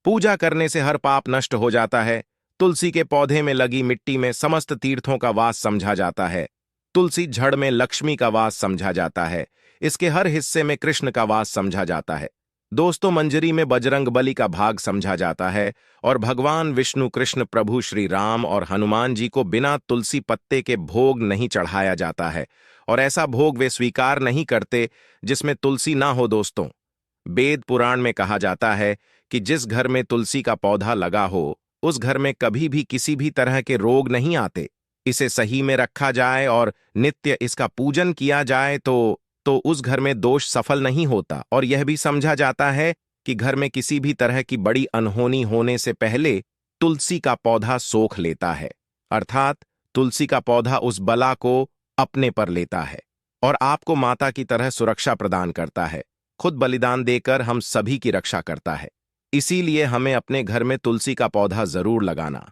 पूजा करने से हर पाप नष्ट हो जाता है। तुलसी के पौधे में लगी मिट्टी में समस्त तीर्थों का वास समझा जाता है। तुलसी जड़ में लक्ष्मी का वास समझा जाता है। इसके हर हिस्से में कृष्ण का वास समझा जाता है। दोस्तों, मंजरी में बजरंगबली का भाग समझा जाता है और भगवान विष्णु, कृष्ण प्रभु श्री राम और हनुमान जी को बिना तुलसी पत्ते के भोग नहीं चढ़ाया जाता है, और ऐसा भोग वे स्वीकार नहीं करते जिसमें तुलसी ना हो। दोस्तों, वेद पुराण में कहा जाता है कि जिस घर में तुलसी का पौधा लगा हो, उस घर में कभी भी किसी भी तरह के रोग नहीं आते। इसे सही में रखा जाए और नित्य इसका पूजन किया जाए तो उस घर में दोष सफल नहीं होता, और यह भी समझा जाता है कि घर में किसी भी तरह की बड़ी अनहोनी होने से पहले तुलसी का पौधा सोख लेता है, अर्थात तुलसी का पौधा उस बला को अपने पर लेता है और आपको माता की तरह सुरक्षा प्रदान करता है। खुद बलिदान देकर हम सभी की रक्षा करता है। इसीलिए हमें अपने घर में तुलसी का पौधा जरूर लगाना।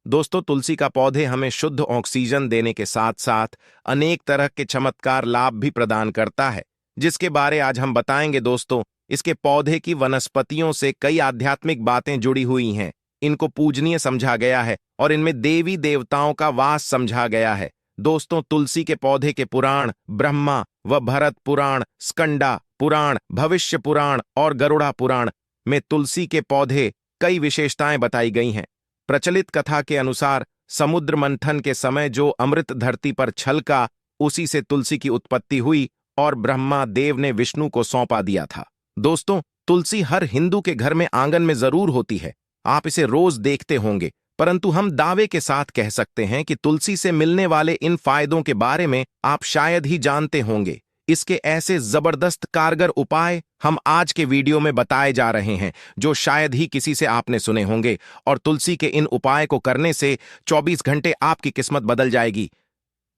दोस्तों, तुलसी का पौधे हमें शुद्ध ऑक्सीजन देने के साथ साथ अनेक तरह के चमत्कार लाभ भी प्रदान करता है, जिसके बारे आज हम बताएंगे। दोस्तों, इसके पौधे की वनस्पतियों से कई आध्यात्मिक बातें जुड़ी हुई हैं। इनको पूजनीय समझा गया है और इनमें देवी देवताओं का वास समझा गया है। दोस्तों, तुलसी के पौधे के पुराण ब्रह्मा व भरत पुराण, स्कंदा पुराण, भविष्य पुराण और गरुड़ा पुराण में तुलसी के पौधे कई विशेषताएं बताई गई हैं। प्रचलित कथा के अनुसार समुद्र मंथन के समय जो अमृत धरती पर छलका, उसी से तुलसी की उत्पत्ति हुई और ब्रह्मा देव ने विष्णु को सौंपा दिया था। दोस्तों, तुलसी हर हिंदू के घर में आंगन में जरूर होती है। आप इसे रोज देखते होंगे, परंतु हम दावे के साथ कह सकते हैं कि तुलसी से मिलने वाले इन फायदों के बारे में आप शायद ही जानते होंगे। इसके ऐसे जबरदस्त कारगर उपाय हम आज के वीडियो में बताए जा रहे हैं, जो शायद ही किसी से आपने सुने होंगे, और तुलसी के इन उपाय को करने से 24 घंटे आपकी किस्मत बदल जाएगी।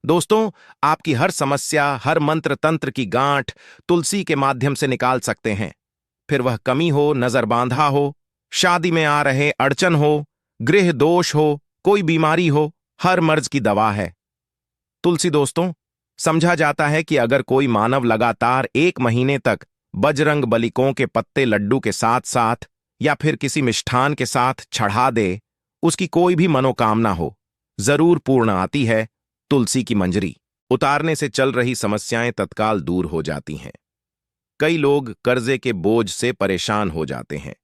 दोस्तों, आपकी हर समस्या, हर मंत्र तंत्र की गांठ तुलसी के माध्यम से निकाल सकते हैं। फिर वह कमी हो, नजर बांधा हो, शादी में आ रहे अड़चन हो, गृह दोष हो, कोई बीमारी हो, हर मर्ज की दवा है तुलसी। दोस्तों, समझा जाता है कि अगर कोई मानव लगातार 1 महीने तक बजरंग बलिकों के पत्ते लड्डू के साथ साथ या फिर किसी मिष्ठान के साथ चढ़ा दे, उसकी कोई भी मनोकामना हो, जरूर पूर्ण आती है। तुलसी की मंजरी उतारने से चल रही समस्याएं तत्काल दूर हो जाती हैं। कई लोग कर्जे के बोझ से परेशान हो जाते हैं।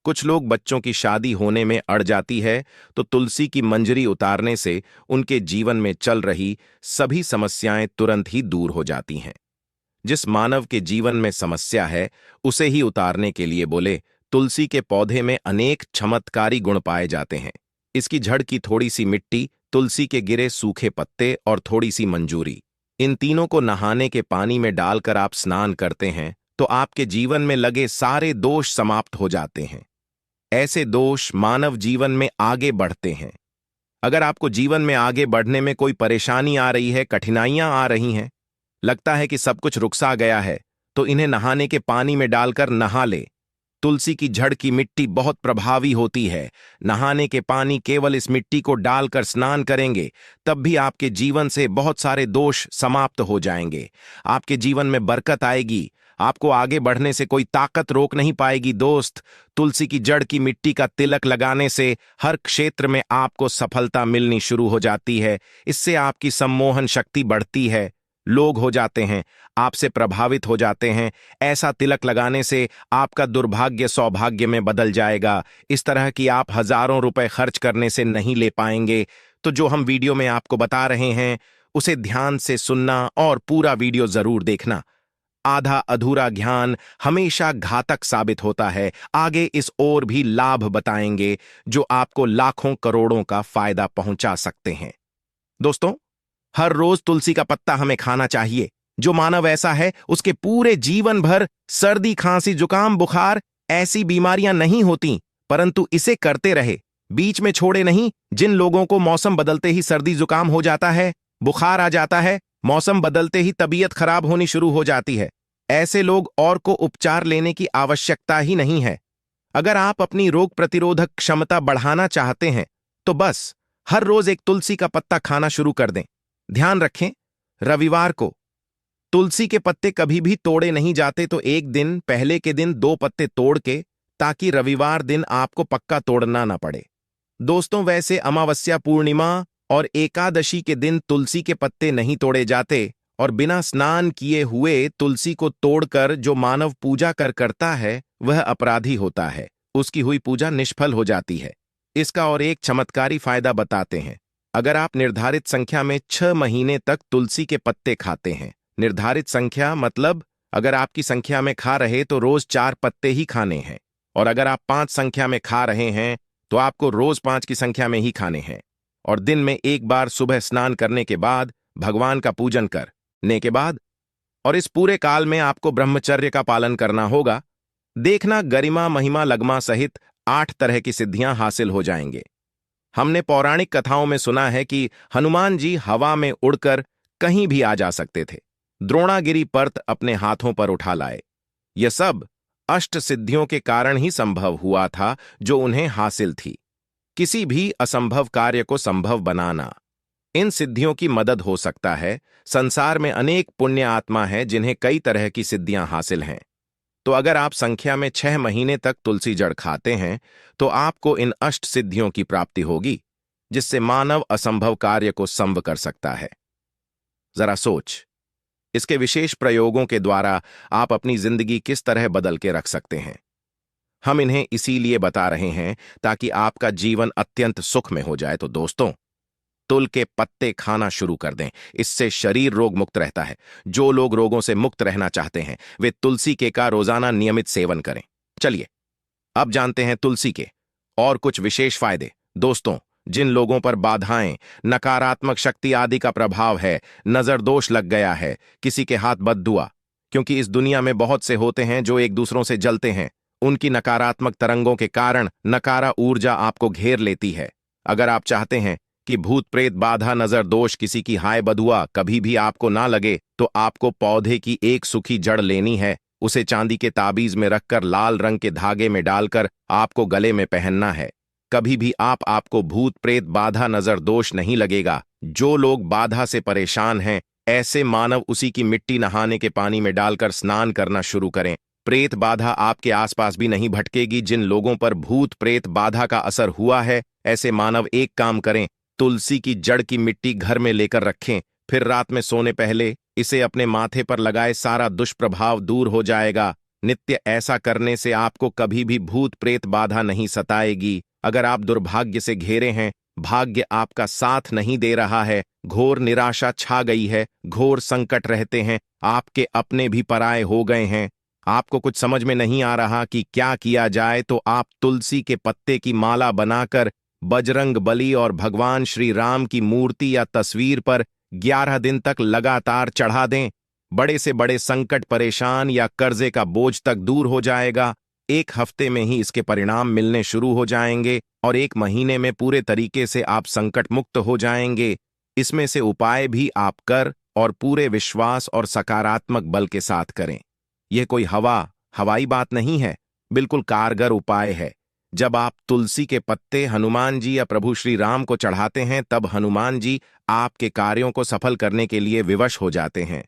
कुछ लोग बच्चों की शादी होने में अड़ जाती है, तो तुलसी की मंजरी उतारने से उनके जीवन में चल रही सभी समस्याएं तुरंत ही दूर हो जाती हैं। जिस मानव के जीवन में समस्या है, उसे ही उतारने के लिए बोले तुलसी के पौधे में अनेक चमत्कारी गुण पाए जाते हैं। इसकी जड़ की थोड़ी सी मिट्टी, तुलसी के गिरे सूखे पत्ते और थोड़ी सी मंजूरी, इन तीनों को नहाने के पानी में डालकर आप स्नान करते हैं तो आपके जीवन में लगे सारे दोष समाप्त हो जाते हैं। ऐसे दोष मानव जीवन में आगे बढ़ते हैं। अगर आपको जीवन में आगे बढ़ने में कोई परेशानी आ रही है, कठिनाइयां आ रही हैं, लगता है कि सब कुछ रुकसा गया है, तो इन्हें नहाने के पानी में डालकर नहा ले। तुलसी की जड़ की मिट्टी बहुत प्रभावी होती है। नहाने के पानी केवल इस मिट्टी को डालकर स्नान करेंगे, तब भी आपके जीवन से बहुत सारे दोष समाप्त हो जाएंगे। आपके जीवन में बरकत आएगी। आपको आगे बढ़ने से कोई ताकत रोक नहीं पाएगी। दोस्त, तुलसी की जड़ की मिट्टी का तिलक लगाने से हर क्षेत्र में आपको सफलता मिलनी शुरू हो जाती है। इससे आपकी सम्मोहन शक्ति बढ़ती है। लोग हो जाते हैं, आपसे प्रभावित हो जाते हैं। ऐसा तिलक लगाने से आपका दुर्भाग्य सौभाग्य में बदल जाएगा। इस तरह की आप हजारों रुपए खर्च करने से नहीं ले पाएंगे। तो जो हम वीडियो में आपको बता रहे हैं, उसे ध्यान से सुनना और पूरा वीडियो जरूर देखना। आधा अधूरा ज्ञान हमेशा घातक साबित होता है। आगे इस ओर भी लाभ बताएंगे जो आपको लाखों करोड़ों का फायदा पहुंचा सकते हैं। दोस्तों, हर रोज तुलसी का पत्ता हमें खाना चाहिए। जो मानव ऐसा है, उसके पूरे जीवन भर सर्दी, खांसी, जुकाम, बुखार ऐसी बीमारियां नहीं होती, परंतु इसे करते रहे, बीच में छोड़े नहीं। जिन लोगों को मौसम बदलते ही सर्दी जुकाम हो जाता है, बुखार आ जाता है, मौसम बदलते ही तबीयत खराब होनी शुरू हो जाती है, ऐसे लोग और को उपचार लेने की आवश्यकता ही नहीं है। अगर आप अपनी रोग प्रतिरोधक क्षमता बढ़ाना चाहते हैं, तो बस हर रोज एक तुलसी का पत्ता खाना शुरू कर दें। ध्यान रखें, रविवार को तुलसी के पत्ते कभी भी तोड़े नहीं जाते, तो एक दिन पहले के दिन 2 पत्ते तोड़ के ताकि रविवार दिन आपको पक्का तोड़ना ना पड़े। दोस्तों, वैसे अमावस्या, पूर्णिमा और एकादशी के दिन तुलसी के पत्ते नहीं तोड़े जाते, और बिना स्नान किए हुए तुलसी को तोड़कर जो मानव पूजा करता है वह अपराधी होता है। उसकी हुई पूजा निष्फल हो जाती है। इसका और एक चमत्कारी फायदा बताते हैं। अगर आप निर्धारित संख्या में 6 महीने तक तुलसी के पत्ते खाते हैं, निर्धारित संख्या मतलब अगर आपकी संख्या में खा रहे तो रोज 4 पत्ते ही खाने हैं, और अगर आप 5 संख्या में खा रहे हैं तो आपको रोज 5 की संख्या में ही खाने हैं, और दिन में एक बार सुबह स्नान करने के बाद भगवान का पूजन करने के बाद, और इस पूरे काल में आपको ब्रह्मचर्य का पालन करना होगा। देखना, गरिमा, महिमा, लगमा सहित 8 तरह की सिद्धियां हासिल हो जाएंगे। हमने पौराणिक कथाओं में सुना है कि हनुमान जी हवा में उड़कर कहीं भी आ जा सकते थे, द्रोणागिरी पर्वत अपने हाथों पर उठा लाए। यह सब अष्ट सिद्धियों के कारण ही संभव हुआ था जो उन्हें हासिल थी। किसी भी असंभव कार्य को संभव बनाना इन सिद्धियों की मदद हो सकता है। संसार में अनेक पुण्य आत्मा हैं जिन्हें कई तरह की सिद्धियां हासिल हैं। तो अगर आप संख्या में 6 महीने तक तुलसी जड़ खाते हैं तो आपको इन अष्ट सिद्धियों की प्राप्ति होगी, जिससे मानव असंभव कार्य को संभव कर सकता है। जरा सोच, इसके विशेष प्रयोगों के द्वारा आप अपनी जिंदगी किस तरह बदल के रख सकते हैं। हम इन्हें इसीलिए बता रहे हैं ताकि आपका जीवन अत्यंत सुख में हो जाए। तो दोस्तों, तुल के पत्ते खाना शुरू कर दें, इससे शरीर रोग मुक्त रहता है। जो लोग रोगों से मुक्त रहना चाहते हैं वे तुलसी के का रोजाना नियमित सेवन करें। चलिए अब जानते हैं तुलसी के और कुछ विशेष फायदे। दोस्तों, जिन लोगों पर बाधाएं, नकारात्मक शक्ति आदि का प्रभाव है, नजर दोष लग गया है, किसी के हाथ बद्दुआ, क्योंकि इस दुनिया में बहुत से होते हैं जो एक दूसरों से जलते हैं, उनकी नकारात्मक तरंगों के कारण नकारा ऊर्जा आपको घेर लेती है। अगर आप चाहते हैं कि भूत प्रेत, बाधा, नजर दोष, किसी की हाय बदुआ कभी भी आपको ना लगे, तो आपको पौधे की एक सूखी जड़ लेनी है। उसे चांदी के ताबीज में रखकर लाल रंग के धागे में डालकर आपको गले में पहनना है। कभी भी आपको भूत प्रेत, बाधा, नजर दोष नहीं लगेगा। जो लोग बाधा से परेशान हैं ऐसे मानव उसी की मिट्टी नहाने के पानी में डालकर स्नान करना शुरू करें। प्रेत बाधा आपके आसपास भी नहीं भटकेगी। जिन लोगों पर भूत प्रेत बाधा का असर हुआ है ऐसे मानव एक काम करें, तुलसी की जड़ की मिट्टी घर में लेकर रखें, फिर रात में सोने पहले इसे अपने माथे पर लगाए, सारा दुष्प्रभाव दूर हो जाएगा। नित्य ऐसा करने से आपको कभी भी भूत प्रेत बाधा नहीं सताएगी। अगर आप दुर्भाग्य से घेरे हैं, भाग्य आपका साथ नहीं दे रहा है, घोर निराशा छा गई है, घोर संकट रहते हैं, आपके अपने भी पराये हो गए हैं, आपको कुछ समझ में नहीं आ रहा कि क्या किया जाए, तो आप तुलसी के पत्ते की माला बनाकर बजरंग बली और भगवान श्री राम की मूर्ति या तस्वीर पर 11 दिन तक लगातार चढ़ा दें। बड़े से बड़े संकट, परेशान या कर्जे का बोझ तक दूर हो जाएगा। 1 हफ्ते में ही इसके परिणाम मिलने शुरू हो जाएंगे और 1 महीने में पूरे तरीके से आप संकट मुक्त हो जाएंगे। इसमें से उपाय भी आप कर और पूरे विश्वास और सकारात्मक बल के साथ करें। यह कोई हवाई बात नहीं है, बिल्कुल कारगर उपाय है। जब आप तुलसी के पत्ते हनुमान जी या प्रभु श्री राम को चढ़ाते हैं तब हनुमान जी आपके कार्यों को सफल करने के लिए विवश हो जाते हैं।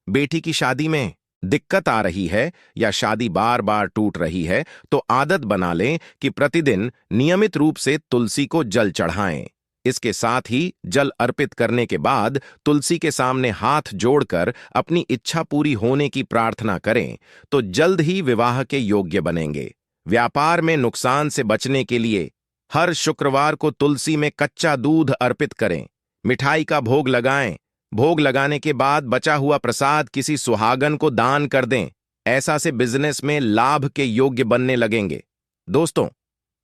बेटी की शादी में दिक्कत आ रही है या शादी बार बार टूट रही है तो आदत बना लें कि प्रतिदिन नियमित रूप से तुलसी को जल चढ़ाएं। इसके साथ ही जल अर्पित करने के बाद तुलसी के सामने हाथ जोड़कर अपनी इच्छा पूरी होने की प्रार्थना करें तो जल्द ही विवाह के योग्य बनेंगे। व्यापार में नुकसान से बचने के लिए हर शुक्रवार को तुलसी में कच्चा दूध अर्पित करें, मिठाई का भोग लगाएं। भोग लगाने के बाद बचा हुआ प्रसाद किसी सुहागन को दान कर दें। ऐसा से बिजनेस में लाभ के योग्य बनने लगेंगे। दोस्तों,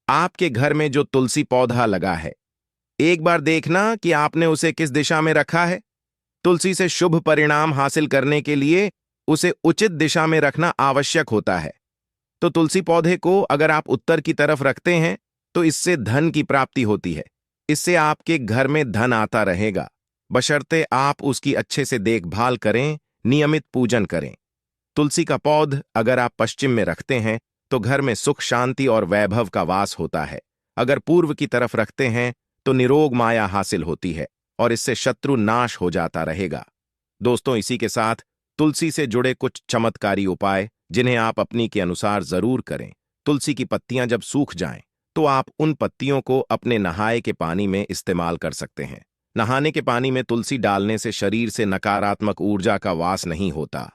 आपके घर में जो तुलसी पौधा लगा है, एक बार देखना कि आपने उसे किस दिशा में रखा है। तुलसी से शुभ परिणाम हासिल करने के लिए उसे उचित दिशा में रखना आवश्यक होता है। तो तुलसी पौधे को अगर आप उत्तर की तरफ रखते हैं तो इससे धन की प्राप्ति होती है। इससे आपके घर में धन आता रहेगा, बशर्ते आप उसकी अच्छे से देखभाल करें, नियमित पूजन करें। तुलसी का पौध अगर आप पश्चिम में रखते हैं तो घर में सुख, शांति और वैभव का वास होता है। अगर पूर्व की तरफ रखते हैं तो निरोग माया हासिल होती है और इससे शत्रु नाश हो जाता रहेगा। दोस्तों, इसी के साथ तुलसी से जुड़े कुछ चमत्कारी उपाय जिन्हें आप अपनी के अनुसार जरूर करें। तुलसी की पत्तियां जब सूख जाएं, तो आप उन पत्तियों को अपने नहाए के पानी में इस्तेमाल कर सकते हैं। नहाने के पानी में तुलसी डालने से शरीर से नकारात्मक ऊर्जा का वास नहीं होता।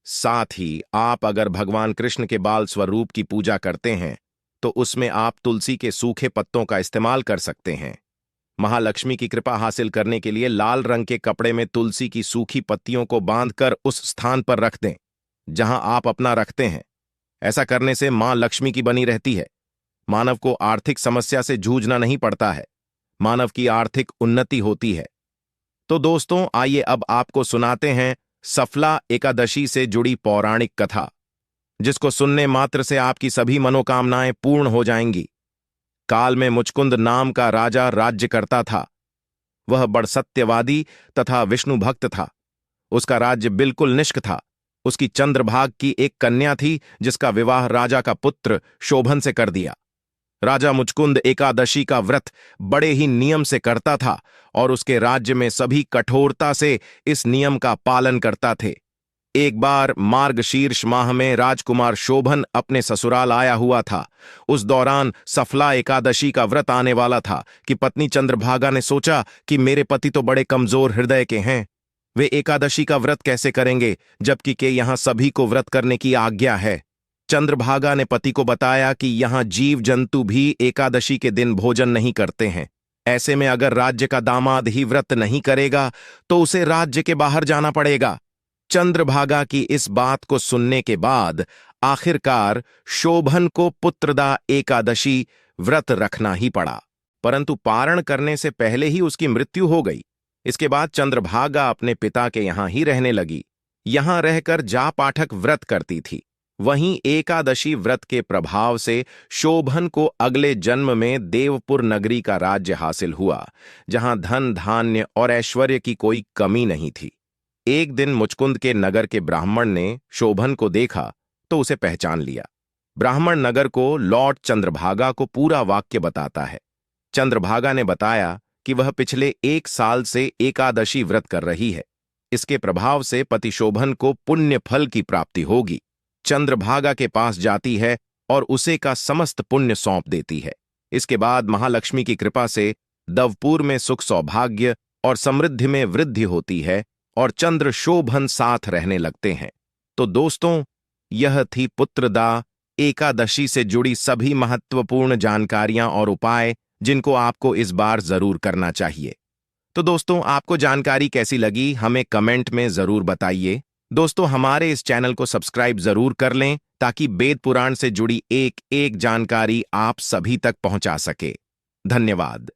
साथ ही आप अगर भगवान कृष्ण के बाल स्वरूप की पूजा करते हैं, तो उसमें आप तुलसी के सूखे पत्तों का इस्तेमाल कर सकते हैं। महालक्ष्मी की कृपा हासिल करने के लिए लाल रंग के कपड़े में तुलसी की सूखी पत्तियों को बांधकर उस स्थान पर रख दें जहां आप अपना रखते हैं। ऐसा करने से मां लक्ष्मी की बनी रहती है। मानव को आर्थिक समस्या से जूझना नहीं पड़ता है। मानव की आर्थिक उन्नति होती है। तो दोस्तों, आइए अब आपको सुनाते हैं सफला एकादशी से जुड़ी पौराणिक कथा, जिसको सुनने मात्र से आपकी सभी मनोकामनाएं पूर्ण हो जाएंगी। काल में मुचकुंद नाम का राजा राज्य करता था। वह बड़ सत्यवादी तथा विष्णु भक्त था। उसका राज्य बिल्कुल निष्क था। उसकी चंद्रभाग की एक कन्या थी, जिसका विवाह राजा का पुत्र शोभन से कर दिया। राजा मुचकुंद एकादशी का व्रत बड़े ही नियम से करता था और उसके राज्य में सभी कठोरता से इस नियम का पालन करता थे। एक बार मार्गशीर्ष माह में राजकुमार शोभन अपने ससुराल आया हुआ था। उस दौरान सफला एकादशी का व्रत आने वाला था कि पत्नी चंद्रभागा ने सोचा कि मेरे पति तो बड़े कमजोर हृदय के हैं, वे एकादशी का व्रत कैसे करेंगे, जबकि के यहाँ सभी को व्रत करने की आज्ञा है। चंद्रभागा ने पति को बताया कि यहाँ जीव जंतु भी एकादशी के दिन भोजन नहीं करते हैं। ऐसे में अगर राज्य का दामाद ही व्रत नहीं करेगा तो उसे राज्य के बाहर जाना पड़ेगा। चंद्रभागा की इस बात को सुनने के बाद आखिरकार शोभन को पुत्रदा एकादशी व्रत रखना ही पड़ा, परंतु पारण करने से पहले ही उसकी मृत्यु हो गई। इसके बाद चंद्रभागा अपने पिता के यहां ही रहने लगी। यहां रहकर जा पाठक व्रत करती थी। वहीं एकादशी व्रत के प्रभाव से शोभन को अगले जन्म में देवपुर नगरी का राज्य हासिल हुआ, जहां धन धान्य और ऐश्वर्य की कोई कमी नहीं थी। एक दिन मुचकुंद के नगर के ब्राह्मण ने शोभन को देखा तो उसे पहचान लिया। ब्राह्मण नगर को लौट चंद्रभागा को पूरा वाक्य बताता है। चंद्रभागा ने बताया कि वह पिछले 1 साल से एकादशी व्रत कर रही है। इसके प्रभाव से पति शोभन को पुण्य फल की प्राप्ति होगी। चंद्रभागा के पास जाती है और उसे का समस्त पुण्य सौंप देती है। इसके बाद महालक्ष्मी की कृपा से दवपुर में सुख सौभाग्य और समृद्धि में वृद्धि होती है और चंद्र शोभन साथ रहने लगते हैं। तो दोस्तों, यह थी पुत्रदा एकादशी से जुड़ी सभी महत्वपूर्ण जानकारियां और उपाय, जिनको आपको इस बार जरूर करना चाहिए। तो दोस्तों, आपको जानकारी कैसी लगी हमें कमेंट में जरूर बताइए। दोस्तों, हमारे इस चैनल को सब्सक्राइब जरूर कर लें ताकि वेद पुराण से जुड़ी एक एक जानकारी आप सभी तक पहुंचा सके। धन्यवाद।